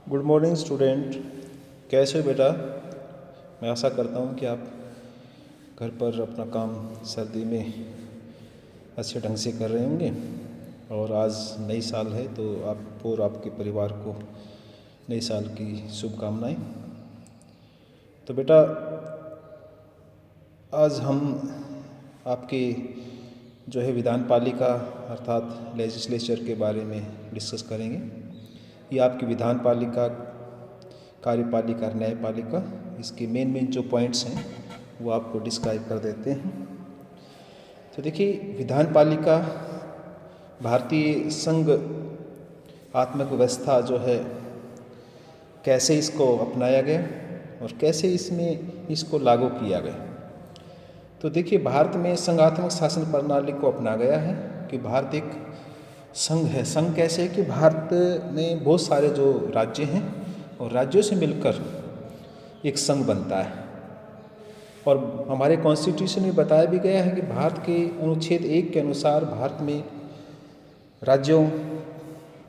Good morning student. कैसे हो बेटा? मैं आशा करता हूँ कि आप घर पर अपना काम सर्दी में अच्छे ढंग से कर रहे होंगे। और आज नई साल है तो आप और आपके परिवार को नई साल की शुभकामनाएं। तो बेटा आज हम आपके जो है विधान पालिका अर्थात लेजिस्लेचर के बारे में डिस्कस करेंगे। ये आपकी विधान पालिका, कार्यपालिका और न्यायपालिका, इसके मेन जो पॉइंट्स हैं वो आपको डिस्क्राइब कर देते हैं। तो देखिए, विधान पालिका भारतीय संघ आत्मक व्यवस्था जो है कैसे इसको अपनाया गया और कैसे इसमें इसको लागू किया गया। तो देखिए, भारत में संघात्मक शासन प्रणाली को अपना गया है कि भारत एक संघ है। संघ कैसे है कि भारत में बहुत सारे जो राज्य हैं और राज्यों से मिलकर एक संघ बनता है। और हमारे कॉन्स्टिट्यूशन में बताया भी गया है कि भारत के अनुच्छेद 1 के अनुसार भारत में राज्यों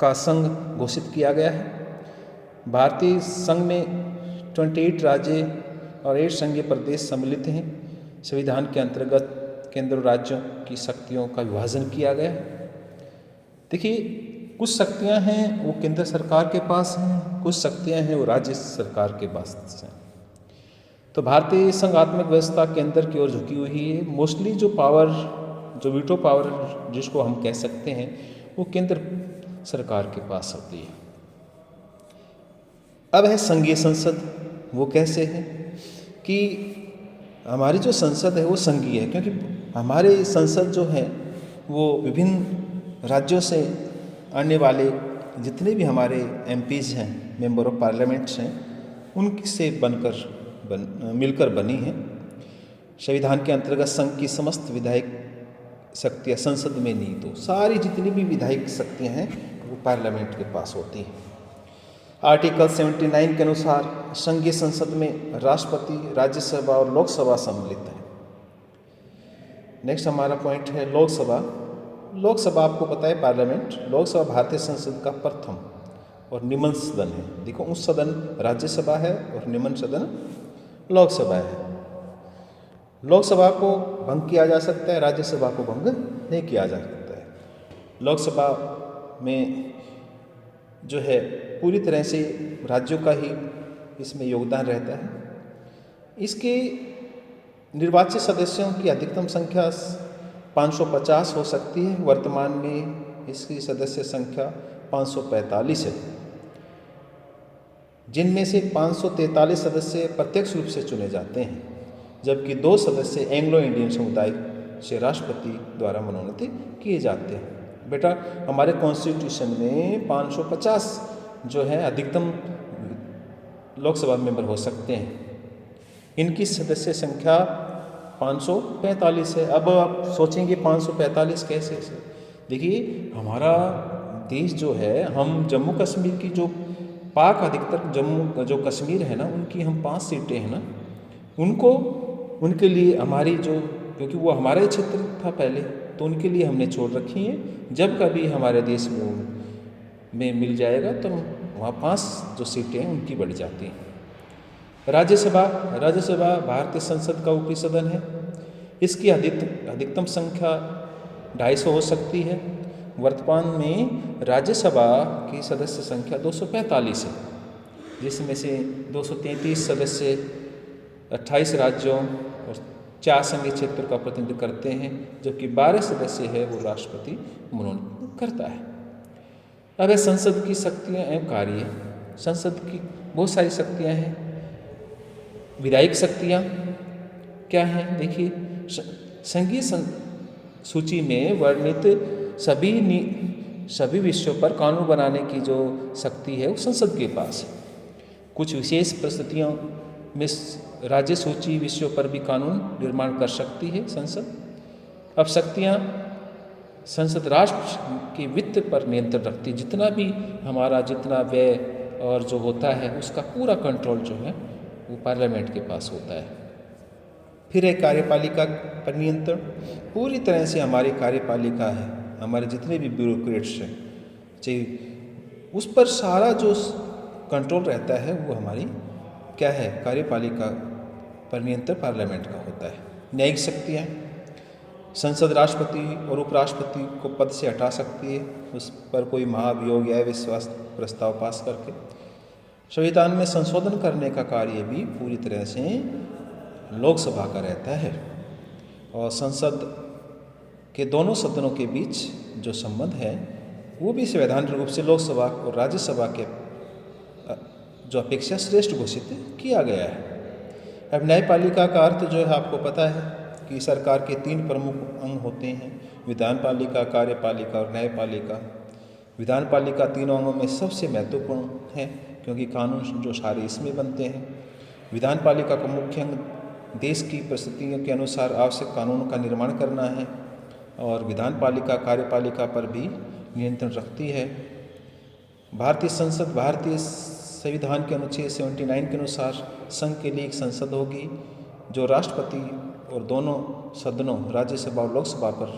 का संघ घोषित किया गया है। भारतीय संघ में 28 राज्य और 8 संघीय प्रदेश सम्मिलित हैं। संविधान के अंतर्गत केंद्र और राज्यों की शक्तियों का विभाजन किया गया है। देखिए, कुछ शक्तियां हैं वो केंद्र सरकार के पास हैं, कुछ शक्तियां हैं वो राज्य सरकार के पास हैं। तो भारतीय संघात्मक व्यवस्था केंद्र की ओर झुकी हुई है। मोस्टली जो पावर, जो वीटो पावर जिसको हम कह सकते हैं, वो केंद्र सरकार के पास होती है। अब है संघीय संसद। वो कैसे है कि हमारी जो संसद है वो संघीय है, क्योंकि हमारे संसद जो है वो विभिन्न राज्यों से आने वाले जितने भी हमारे एमपीज हैं, मेंबर ऑफ पार्लियामेंट्स हैं, उनसे मिलकर बनी है। संविधान के अंतर्गत संघ की समस्त विधायक शक्तियाँ संसद में नहीं, तो सारी जितनी भी विधायक शक्तियाँ हैं वो पार्लियामेंट के पास होती हैं। आर्टिकल 79 के अनुसार संघीय संसद में राष्ट्रपति, राज्यसभा और लोकसभा सम्मिलित है। नेक्स्ट हमारा पॉइंट है लोकसभा। लोकसभा आपको पता है पार्लियामेंट। लोकसभा भारतीय संसद का प्रथम और निम्न सदन है। देखो, उच्च सदन राज्यसभा है और निम्न सदन लोकसभा है। लोकसभा को भंग किया जा सकता है, राज्यसभा को भंग नहीं किया जा सकता है। लोकसभा में जो है पूरी तरह से राज्यों का ही इसमें योगदान रहता है। इसके निर्वाचित सदस्यों की अधिकतम संख्या 550 हो सकती है। वर्तमान में इसकी सदस्य संख्या 545 है, जिनमें से 543 सदस्य प्रत्यक्ष रूप से चुने जाते हैं, जबकि 2 सदस्य एंग्लो इंडियन समुदाय से राष्ट्रपति द्वारा मनोनीत किए जाते हैं। बेटा, हमारे कॉन्स्टिट्यूशन में 550 जो है अधिकतम लोकसभा मेंबर हो सकते हैं। इनकी सदस्य संख्या 545 है। अब आप सोचेंगे 545 कैसे? देखिए, हमारा देश जो है, हम जम्मू कश्मीर की जो पाक अधिकतर जम्मू जो कश्मीर है ना, उनकी हम 5 सीटें हैं ना, उनके लिए हमारी जो, क्योंकि वो हमारा ही क्षेत्र था पहले, तो उनके लिए हमने छोड़ रखी हैं। जब कभी हमारे देश में मिल जाएगा तो वहाँ 5 जो सीटें हैं उनकी बढ़ जाती हैं। राज्यसभा भारतीय संसद का ऊपरी सदन है। इसकी अधिकतम संख्या 250 हो सकती है। वर्तमान में राज्यसभा की सदस्य संख्या 245 है, जिसमें से 233 सदस्य 28 राज्यों और 4 संघीय क्षेत्रों का प्रतिनिधित्व करते हैं, जबकि 12 सदस्य है वो राष्ट्रपति मनोनीत करता है। अब है संसद की शक्तियाँ एवं कार्य। संसद की बहुत सारी शक्तियाँ हैं। विधायिक शक्तियाँ क्या हैं? देखिए, संघीय सूची में वर्णित सभी विषयों पर कानून बनाने की जो शक्ति है वो संसद के पास है। कुछ विशेष परिस्थितियों में राज्य सूची विषयों पर भी कानून निर्माण कर सकती है संसद। अब शक्तियाँ संसद राष्ट्र के वित्त पर नियंत्रण रखती है। जितना व्यय और जो होता है उसका पूरा कंट्रोल जो है वो पार्लियामेंट के पास होता है। फिर एक कार्यपालिका पर नियंत्रण। पूरी तरह से हमारी कार्यपालिका है, हमारे जितने भी ब्यूरोक्रेट्स हैं, चाहिए उस पर सारा जो कंट्रोल रहता है वो हमारी क्या है, कार्यपालिका पर नियंत्रण पार्लियामेंट का होता है। न्यायिक शक्तियाँ, संसद राष्ट्रपति और उपराष्ट्रपति को पद से हटा सकती है उस पर कोई महाभियोग या अविश्वास प्रस्ताव पास करके। संविधान में संशोधन करने का कार्य भी पूरी तरह से लोकसभा का रहता है और संसद के दोनों सदनों के बीच जो संबंध है वो भी संवैधानिक रूप से लोकसभा और राज्यसभा के जो अपेक्षा श्रेष्ठ घोषित किया गया है। अब न्यायपालिका का अर्थ जो है आपको पता है कि सरकार के 3 प्रमुख अंग होते हैं, विधानपालिका, कार्यपालिका और न्यायपालिका। विधानपालिका तीनों अंगों में सबसे महत्वपूर्ण है क्योंकि कानून जो सारे इसमें बनते हैं। विधानपालिका का मुख्य अंग देश की परिस्थितियों के अनुसार आवश्यक कानूनों का निर्माण करना है और विधानपालिका कार्यपालिका पर भी नियंत्रण रखती है। भारतीय संसद भारतीय संविधान के अनुच्छेद 79 के अनुसार संघ के लिए एक संसद होगी जो राष्ट्रपति और दोनों सदनों राज्यसभा और लोकसभा पर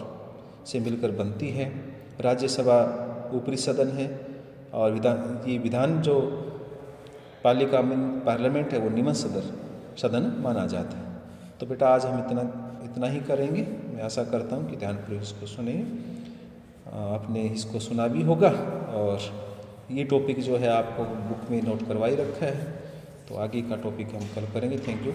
से मिलकर बनती है। राज्यसभा ऊपरी सदन है और विधान जो पालिका में पार्लियामेंट है वो निम्न सदन माना जाता है। तो बेटा आज हम इतना ही करेंगे। मैं आशा करता हूँ कि ध्यानपूर्वक इसको सुनेंगे, आपने इसको सुना भी होगा और ये टॉपिक जो है आपको बुक में नोट करवाई रखा है। तो आगे का टॉपिक हम कल करेंगे। Thank you.